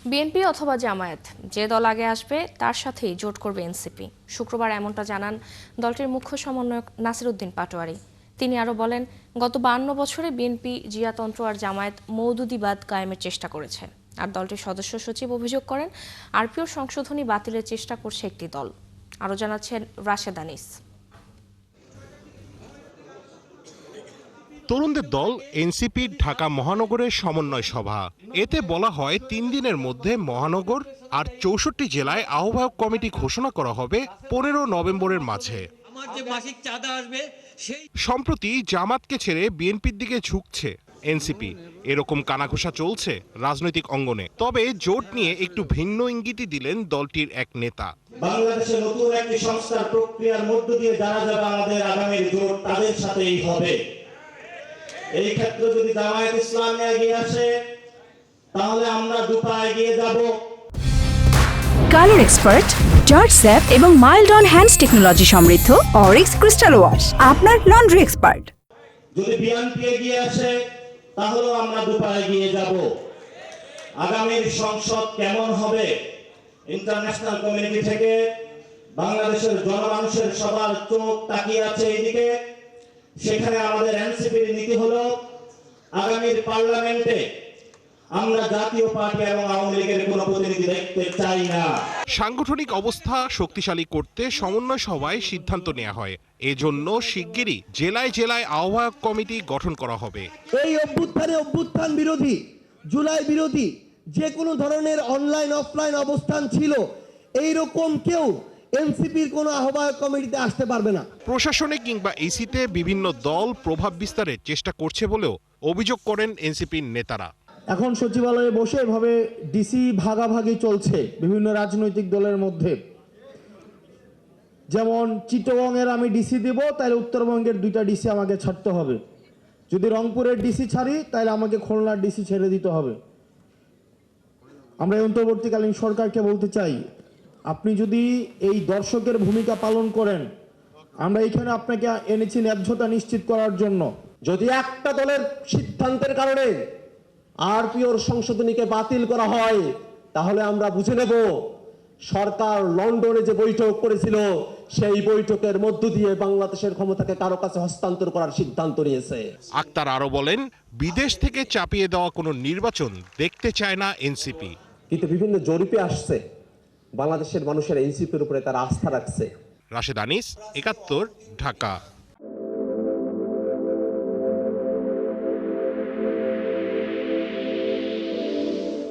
BNP অথবা জামায়াত যে দল আগে আসবে তার সাথেই জোট করবে এনসিপি। শুক্রবার এমনটা জানান দলটির মুখ্য সমন্বয়ক নাসির উদ্দিন পাটোয়ারি। তিনি আরও বলেন, গত 52 বছরে বিএনপি জিয়াতন্ত্র আর জামায়াত মওদুদিবাদ কায়েমের চেষ্টা করেছে। আর দলটির সদস্য সচিব অভিযোগ করেন, আরপিওর সংশোধনী বাতিলের চেষ্টা করছে একটি দল। আরও জানাচ্ছেন রাশেদ আনিস। তরুণদের দল এনসিপির ঢাকা মহানগরের সমন্বয় সভা। এতে বলা হয় 3 দিনের মধ্যে মহানগর আর 64 জেলায় আহ্বায়ক কমিটি ঘোষণা করা হবে 15 নভেম্বরের মাঝে। সম্প্রতি জামাতকে ছেড়ে বিএনপির দিকে ঝুঁকছে এনসিপি, এরকম কানাঘুষা চলছে রাজনৈতিক অঙ্গনে। তবে জোট নিয়ে একটু ভিন্ন ইঙ্গিতই দিলেন দলটির এক নেতা। বাংলাদেশের নতুন একটি সংস্কার প্রক্রিয়ার মধ্য দিয়ে যারা যারা আমাদের আগামীর জোট তাদের সাথেই হবে। এই ক্ষেত্রে যদি জামায়াত ইসলামী এগিয়ে আসে তাহলে আমরা দুপা এগিয়ে যাব। কালার এক্সপার্ট, জর্জ স্যাপ এবং মাইল্ড অন হ্যান্ডস টেকনোলজি সমৃদ্ধ অরিক্স ক্রিস্টাল ওয়াশ আপনার লন্ড্রি এক্সপার্ট। যদি বিএনপি এগিয়ে আসে তাহলে আমরা দুপা এগিয়ে যাব। আগামীর সংসদ কেমন হবে, ইন্টারন্যাশনাল কমিউনিটি থেকে বাংলাদেশের জনমানুষের সবার চোখ তাকিয়ে আছে এইদিকে। সেখানে আমাদের এনসিপির নীতি হলো আগামীর পার্লামেন্টে আমরা জাতীয় পার্টি এবং আওয়ামী লীগের কোনো প্রতিনিধি দেখতে চাই না। সাংগঠনিক অবস্থা শক্তিশালী করতে সমন্বয় সভায় সিদ্ধান্ত নেওয়া হয়। এজন্য শিগগিরই জেলায় জেলায় আহ্বায়ক কমিটি গঠন করা হবে। এই অভ্যুত্থান বিরোধী, জুলাই বিরোধী যে কোনো ধরনের অনলাইন অফলাইন অবস্থান ছিল, এইরকম কেউ এনসিপির কোনো আহ্বায়ক কমিটিতে আসতে পারবে না। প্রশাসনে কিংবা ইসিতে বিভিন্ন দল প্রভাব বিস্তারের চেষ্টা করছে বলেও অভিযোগ করেন এনসিপির নেতারা। এখন সচিবালয়ে বসে এভাবে ডিসি ভাগাভাগি চলছে বিভিন্ন রাজনৈতিক দলের মধ্যে। যেমন চিটগংয়ের আমি ডিসি দেব, তাহলে উত্তরবঙ্গের 2টা ডিসি আমাকে ছাড়তে হবে। যদি রংপুরের ডিসি ছাড়ি তাহলে আমাকে খুলনার ডিসি ছেড়ে দিতে হবে। আমরা অন্তর্বর্তীকালীন সরকারকে বলতে চাই, আপনি যদি এই দর্শকের ভূমিকা পালন করেন, আমরা এখানে আপনাকে এনেছি ন্যায্যতা নিশ্চিত করার জন্য। যদি একটা দলের সিদ্ধান্তের কারণে আরপিওর সংশোধনীকে বাতিল করা হয় তাহলে আমরা বুঝে নেব সরকার লন্ডনে যে বৈঠক করেছিল সেই বৈঠকের মধ্য দিয়ে বাংলাদেশের ক্ষমতাকে কারো কাছে হস্তান্তর করার সিদ্ধান্ত নিয়েছে। আক্তার আরো বলেন, বিদেশ থেকে চাপিয়ে দেওয়া কোনো নির্বাচন দেখতে চায় না এনসিপি। কিন্তু বিভিন্ন জরিপে আসছে বাংলাদেশের মানুষের এনসিপির উপরে তারা আস্থা রাখছে। রাশেদ আনিস, 71, ঢাকা।